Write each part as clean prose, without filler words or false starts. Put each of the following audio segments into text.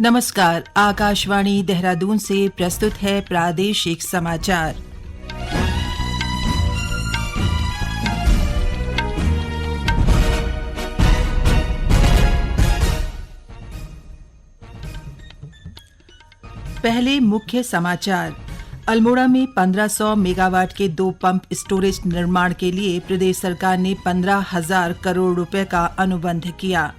नमस्कार, आकाशवाणी देहरादून से प्रस्तुत है प्रादेशिक समाचार। पहले मुख्य समाचार। अल्मोड़ा में 1500 मेगावाट के 2 पंप स्टोरेज निर्माण के लिए प्रदेश सरकार ने 15,000 करोड़ रुपए का अनुबंध किया।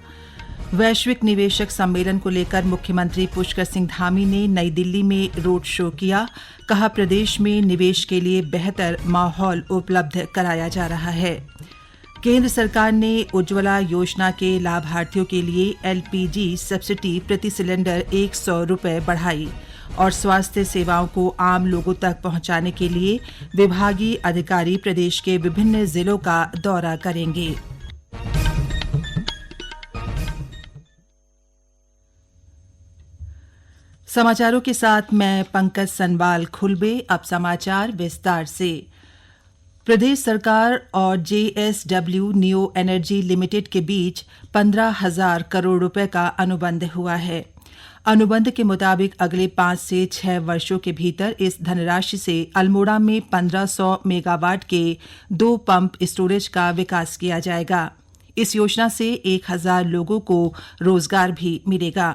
वैश्विक निवेशक सम्मेलन को लेकर मुख्यमंत्री पुष्कर सिंह धामी ने नई दिल्ली में रोड शो किया। कहा, प्रदेश में निवेश के लिए बेहतर माहौल उपलब्ध कराया जा रहा है। केंद्र सरकार ने उज्ज्वला योजना के लाभार्थियों के लिए एलपीजी सब्सिडी प्रति सिलेंडर 100 रुपये बढ़ाई और स्वास्थ्य सेवाओं को आम लोगों तक पहुंचाने के लिए विभागीय अधिकारी प्रदेश के विभिन्न जिलों का दौरा करेंगे। समाचारों के साथ मैं पंकज सनवाल खुलबे। अब समाचार विस्तार से। प्रदेश सरकार और जेएसडब्ल्यू नियो एनर्जी लिमिटेड के बीच 15,000 करोड़ रुपए का अनुबंध हुआ है। अनुबंध के मुताबिक अगले 5 से 6 वर्षों के भीतर इस धनराशि से अल्मोड़ा में 1500 मेगावाट के 2 पंप स्टोरेज का विकास किया जाएगा। इस योजना से 1000 लोगों को रोजगार भी मिलेगा।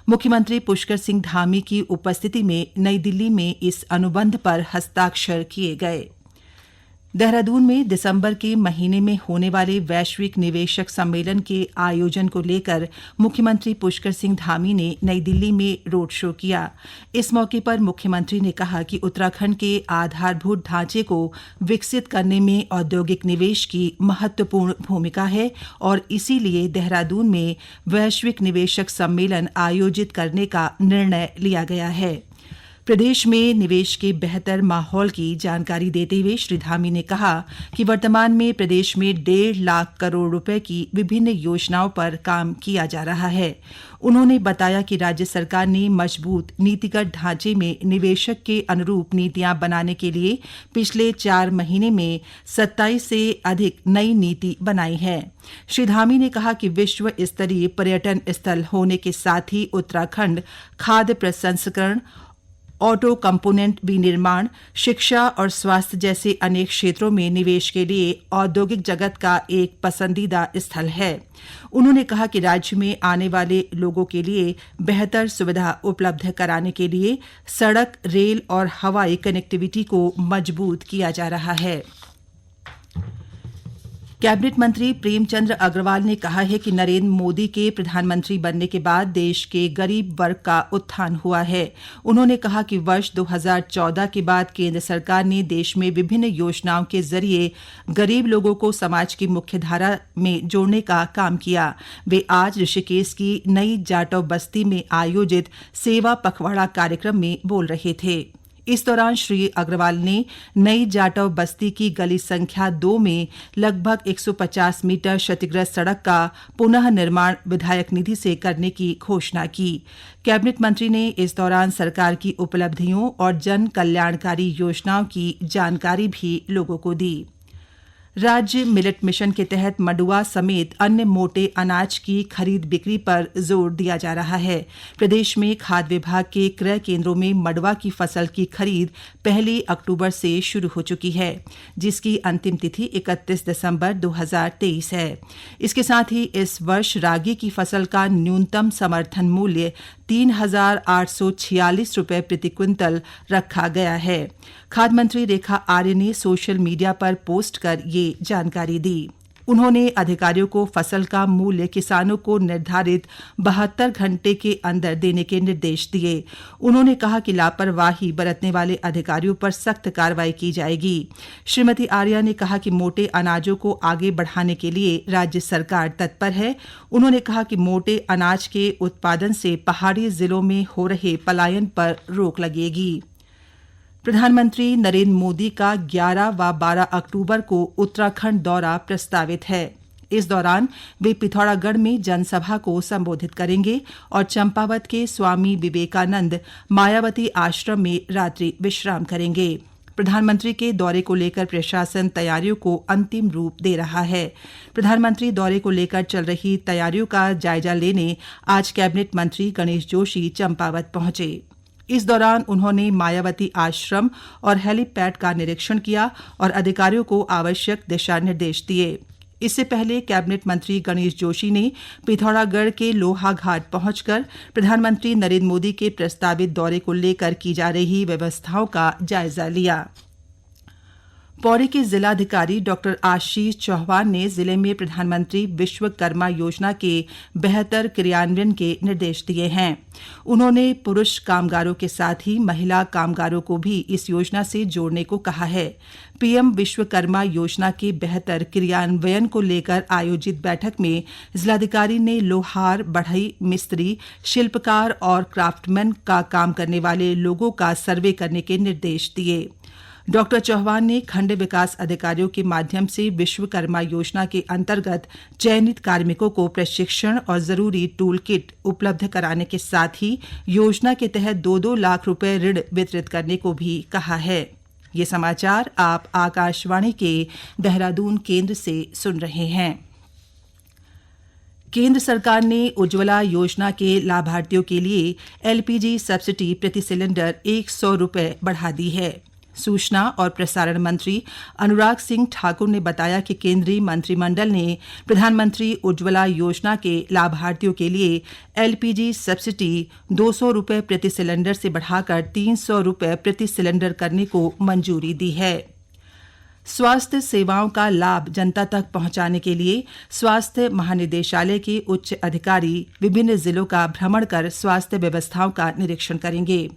मुख्यमंत्री पुष्कर सिंह धामी की उपस्थिति में नई दिल्ली में इस अनुबंध पर हस्ताक्षर किए गए। देहरादून में दिसंबर के महीने में होने वाले वैश्विक निवेशक सम्मेलन के आयोजन को लेकर मुख्यमंत्री पुष्कर सिंह धामी ने नई दिल्ली में रोड शो किया। इस मौके पर मुख्यमंत्री ने कहा कि उत्तराखंड के आधारभूत ढांचे को विकसित करने में औद्योगिक निवेश की महत्वपूर्ण भूमिका है और इसीलिए देहरादून में वैश्विक निवेशक सम्मेलन आयोजित करने का निर्णय लिया गया है। प्रदेश में निवेश के बेहतर माहौल की जानकारी देते हुए श्री धामी ने कहा कि वर्तमान में प्रदेश में 1.5 लाख करोड़ रुपए की विभिन्न योजनाओं पर काम किया जा रहा है। उन्होंने बताया कि राज्य सरकार ने मजबूत नीतिगत ढांचे में निवेशक के अनुरूप नीतियां बनाने के लिए पिछले 4 महीने में 27 से अधिक नई नीति बनाई है। श्री धामी ने कहा कि विश्व स्तरीय पर्यटन स्थल होने के साथ ही उत्तराखंड खाद्य प्रसंस्करण, ऑटो कंपोनेंट विनिर्माण, शिक्षा और स्वास्थ्य जैसे अनेक क्षेत्रों में निवेश के लिए औद्योगिक जगत का एक पसंदीदा स्थल है। उन्होंने कहा कि राज्य में आने वाले लोगों के लिए बेहतर सुविधा उपलब्ध कराने के लिए सड़क, रेल और हवाई कनेक्टिविटी को मजबूत किया जा रहा है। कैबिनेट मंत्री प्रेमचंद अग्रवाल ने कहा है कि नरेंद्र मोदी के प्रधानमंत्री बनने के बाद देश के गरीब वर्ग का उत्थान हुआ है। उन्होंने कहा कि वर्ष 2014 के बाद केंद्र सरकार ने देश में विभिन्न योजनाओं के जरिए गरीब लोगों को समाज की मुख्यधारा में जोड़ने का काम किया। वे आज ऋषिकेश की नई जाटव बस्ती में आयोजित सेवा पखवाड़ा कार्यक्रम में बोल रहे थे। इस दौरान श्री अग्रवाल ने नई जाटव बस्ती की गली संख्या 2 में लगभग 150 मीटर क्षतिग्रस्त सड़क का पुनः निर्माण विधायक निधि से करने की घोषणा की। कैबिनेट मंत्री ने इस दौरान सरकार की उपलब्धियों और जन कल्याणकारी योजनाओं की जानकारी भी लोगों को दी। राज्य मिलेट मिशन के तहत मंडुवा समेत अन्य मोटे अनाज की खरीद बिक्री पर जोर दिया जा रहा है। प्रदेश में खाद्य विभाग के क्रय केंद्रों में मंडुवा की फसल की खरीद 1 अक्टूबर से शुरू हो चुकी है, जिसकी अंतिम तिथि 31 दिसंबर 2023 है। इसके साथ ही इस वर्ष रागी की फसल का न्यूनतम समर्थन मूल्य 3,846 रुपये प्रति क्विंटल रखा गया है। खाद्य मंत्री रेखा आर्य ने सोशल मीडिया पर पोस्ट कर ये जानकारी दी। उन्होंने अधिकारियों को फसल का मूल्य किसानों को निर्धारित 72 घंटे के अंदर देने के निर्देश दिए। उन्होंने कहा कि लापरवाही बरतने वाले अधिकारियों पर सख्त कार्रवाई की जाएगी। श्रीमती आर्या ने कहा कि मोटे अनाजों को आगे बढ़ाने के लिए राज्य सरकार तत्पर है। उन्होंने कहा कि मोटे अनाज के उत्पादन से पहाड़ी जिलों में हो रहे पलायन पर रोक लगेगी। प्रधानमंत्री नरेंद्र मोदी का 11 व 12 अक्टूबर को उत्तराखंड दौरा प्रस्तावित है। इस दौरान वे पिथौरागढ़ में जनसभा को संबोधित करेंगे और चंपावत के स्वामी विवेकानंद मायावती आश्रम में रात्रि विश्राम करेंगे। प्रधानमंत्री के दौरे को लेकर प्रशासन तैयारियों को अंतिम रूप दे रहा है। प्रधानमंत्री दौरे को लेकर चल रही तैयारियों का जायजा लेने आज कैबिनेट मंत्री गणेश जोशी चंपावत पहुंचे। इस दौरान उन्होंने मायावती आश्रम और हेलीपैड का निरीक्षण किया और अधिकारियों को आवश्यक दिशा निर्देश दिए। इससे पहले कैबिनेट मंत्री गणेश जोशी ने पिथौरागढ़ के लोहा घाट पहुंचकर प्रधानमंत्री नरेंद्र मोदी के प्रस्तावित दौरे को लेकर की जा रही व्यवस्थाओं का जायजा लिया। पौड़ी के जिलाधिकारी डॉ आशीष चौहान ने जिले में प्रधानमंत्री विश्वकर्मा योजना के बेहतर क्रियान्वयन के निर्देश दिए हैं। उन्होंने पुरुष कामगारों के साथ ही महिला कामगारों को भी इस योजना से जोड़ने को कहा है। पीएम विश्वकर्मा योजना के बेहतर क्रियान्वयन को लेकर आयोजित बैठक में जिलाधिकारी ने लोहार, बढ़ई, मिस्त्री, शिल्पकार और क्राफ्टमैन का काम करने वाले लोगों का सर्वे करने के निर्देश दिए। डॉक्टर चौहान ने खंड विकास अधिकारियों के माध्यम से विश्वकर्मा योजना के अंतर्गत चयनित कार्मिकों को प्रशिक्षण और जरूरी टूल किट उपलब्ध कराने के साथ ही योजना के तहत 2-2 लाख रुपए ऋण वितरित करने को भी कहा है। ये समाचार आप आकाशवाणी के देहरादून केंद्र से सुन रहे हैं। केंद्र सरकार ने उज्ज्वला योजना के लाभार्थियों के लिए एलपीजी सब्सिडी प्रति सिलेंडर 100 रुपए बढ़ा दी है। सूचना और प्रसारण मंत्री अनुराग सिंह ठाकुर ने बताया कि केंद्रीय मंत्रिमंडल ने प्रधानमंत्री उज्ज्वला योजना के लाभार्थियों के लिए एलपीजी सब्सिडी 200 रुपए प्रति सिलेंडर से बढ़ाकर 300 रुपए प्रति सिलेंडर करने को मंजूरी दी है। स्वास्थ्य सेवाओं का लाभ जनता तक पहुंचाने के लिए स्वास्थ्य महानिदेशालय के उच्च अधिकारी विभिन्न जिलों का भ्रमण कर स्वास्थ्य व्यवस्थाओं का निरीक्षण करेंगे।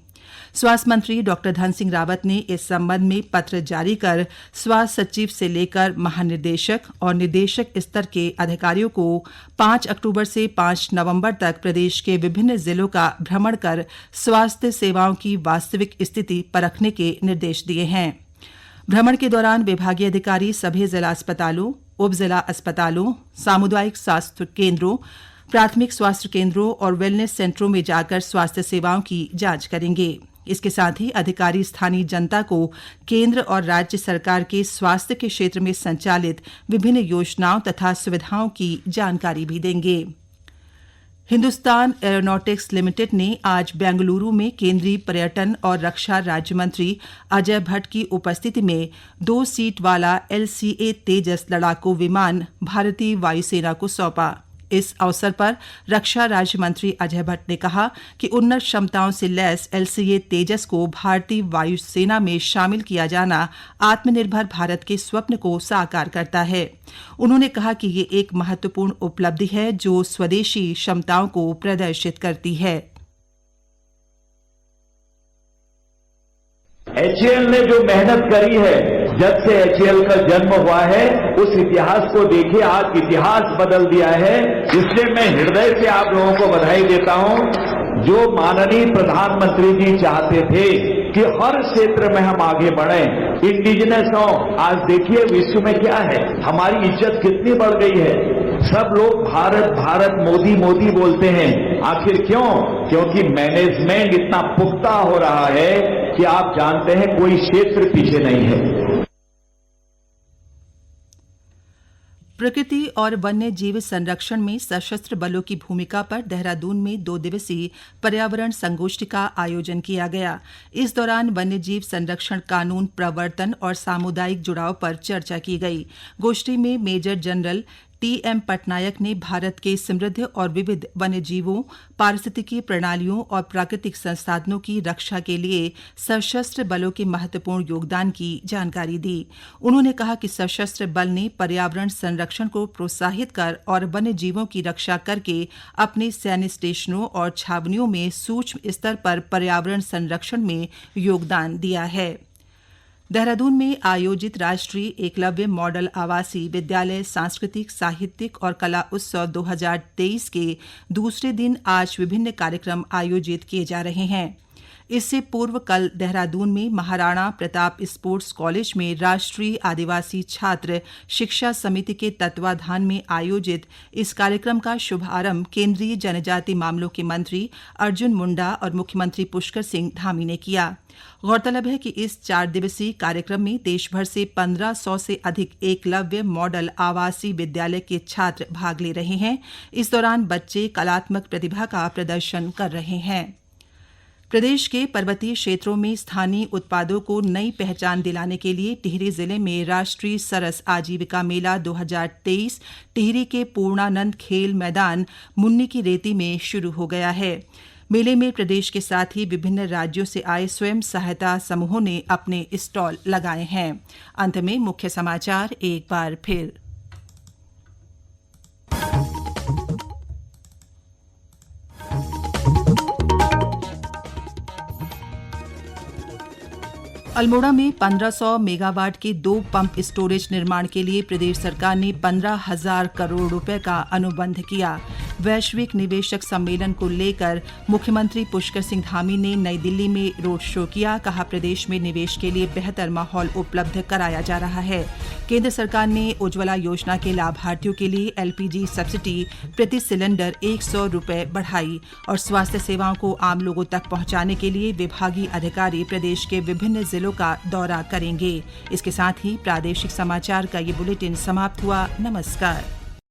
स्वास्थ्य मंत्री डॉ धन सिंह रावत ने इस संबंध में पत्र जारी कर स्वास्थ्य सचिव से लेकर महानिदेशक और निदेशक स्तर के अधिकारियों को 5 अक्टूबर से 5 नवंबर तक प्रदेश के विभिन्न जिलों का भ्रमण कर स्वास्थ्य सेवाओं की वास्तविक स्थिति परखने के निर्देश दिए हैं। भ्रमण के दौरान विभागीय अधिकारी सभी जिला अस्पतालों, उप जिला अस्पतालों, सामुदायिक स्वास्थ्य केंद्रों, प्राथमिक स्वास्थ्य केंद्रों और वेलनेस सेंटरों में जाकर स्वास्थ्य सेवाओं की जांच करेंगे। इसके साथ ही अधिकारी स्थानीय जनता को केंद्र और राज्य सरकार के स्वास्थ्य के क्षेत्र में संचालित विभिन्न योजनाओं तथा सुविधाओं की जानकारी भी देंगे। हिंदुस्तान एरोनॉटिक्स लिमिटेड ने आज बेंगलुरु में केंद्रीय पर्यटन और रक्षा राज्य मंत्री अजय भट्ट की उपस्थिति में 2 सीट वाला LCA तेजस लड़ाकू विमान भारतीय वायुसेना को सौंपा। इस अवसर पर रक्षा राज्य मंत्री अजय भट्ट ने कहा कि उन्नत क्षमताओं से लैस LCA तेजस को भारतीय वायुसेना में शामिल किया जाना आत्मनिर्भर भारत के स्वप्न को साकार करता है। उन्होंने कहा कि ये एक महत्वपूर्ण उपलब्धि है जो स्वदेशी क्षमताओं को प्रदर्शित करती है। HAL ने जो मेहनत करी है, जब से HAL का जन्म हुआ है, उस इतिहास को देखिए, आज इतिहास बदल दिया है। इसलिए मैं हृदय से आप लोगों को बधाई देता हूं। जो माननीय प्रधानमंत्री जी चाहते थे कि हर क्षेत्र में हम आगे बढ़ें, इंडिजिनस हो। आज देखिए विश्व में क्या है, हमारी इज्जत कितनी बढ़ गई है। सब लोग भारत भारत मोदी मोदी बोलते हैं। आखिर क्यों? क्योंकि मैनेजमेंट इतना पुख्ता हो रहा है कि आप जानते हैं कोई क्षेत्र पीछे नहीं है। प्रकृति और वन्य जीव संरक्षण में सशस्त्र बलों की भूमिका पर देहरादून में 2 दिवसीय पर्यावरण संगोष्ठी का आयोजन किया गया। इस दौरान वन्य जीव संरक्षण कानून प्रवर्तन और सामुदायिक जुड़ाव पर चर्चा की गई। गोष्ठी में मेजर जनरल TM पटनायक ने भारत के समृद्ध और विविध वन्यजीवों, पारिस्थितिकी प्रणालियों और प्राकृतिक संसाधनों की रक्षा के लिए सशस्त्र बलों के महत्वपूर्ण योगदान की जानकारी दी। उन्होंने कहा कि सशस्त्र बल ने पर्यावरण संरक्षण को प्रोत्साहित कर और वन्यजीवों की रक्षा करके अपने सैन्य स्टेशनों और छावनियों में सूक्ष्म स्तर पर पर्यावरण संरक्षण में योगदान दिया है। देहरादून में आयोजित राष्ट्रीय एकलव्य मॉडल आवासीय विद्यालय सांस्कृतिक, साहित्यिक और कला उत्सव 2023 के दूसरे दिन आज विभिन्न कार्यक्रम आयोजित किए जा रहे हैं। इससे पूर्व कल देहरादून में महाराणा प्रताप स्पोर्ट्स कॉलेज में राष्ट्रीय आदिवासी छात्र शिक्षा समिति के तत्वाधान में आयोजित इस कार्यक्रम का शुभारंभ केंद्रीय जनजाति मामलों के मंत्री अर्जुन मुंडा और मुख्यमंत्री पुष्कर सिंह धामी ने किया। गौरतलब है कि इस 4 दिवसीय कार्यक्रम में देश भर से 1500 से अधिक एकलव्य मॉडल आवासीय विद्यालय के छात्र भाग ले रहे हैं। इस दौरान बच्चे कलात्मक प्रतिभा का प्रदर्शन कर रहे हैं। प्रदेश के पर्वतीय क्षेत्रों में स्थानीय उत्पादों को नई पहचान दिलाने के लिए टिहरी जिले में राष्ट्रीय सरस आजीविका मेला 2023 टिहरी के पूर्णानंद खेल मैदान मुन्नी की रेती में शुरू हो गया है। मेले में प्रदेश के साथ ही विभिन्न राज्यों से आए स्वयं सहायता समूहों ने अपने स्टॉल लगाए हैं। अंत में मुख्य समाचार एक बार फिर। अल्मोड़ा में 1500 मेगावाट के 2 पंप स्टोरेज निर्माण के लिए प्रदेश सरकार ने 15,000 करोड़ रुपए का अनुबंध किया। वैश्विक निवेशक सम्मेलन को लेकर मुख्यमंत्री पुष्कर सिंह धामी ने नई दिल्ली में रोड शो किया। कहा, प्रदेश में निवेश के लिए बेहतर माहौल उपलब्ध कराया जा रहा है। केंद्र सरकार ने उज्ज्वला योजना के लाभार्थियों के लिए एलपीजी सब्सिडी प्रति सिलेंडर 100 रुपए बढ़ाई। और स्वास्थ्य सेवाओं को आम लोगों तक पहुंचाने के लिए विभागीय अधिकारी प्रदेश के विभिन्न जिलों का दौरा करेंगे। इसके साथ ही प्रादेशिक समाचार का ये बुलेटिन समाप्त हुआ। नमस्कार।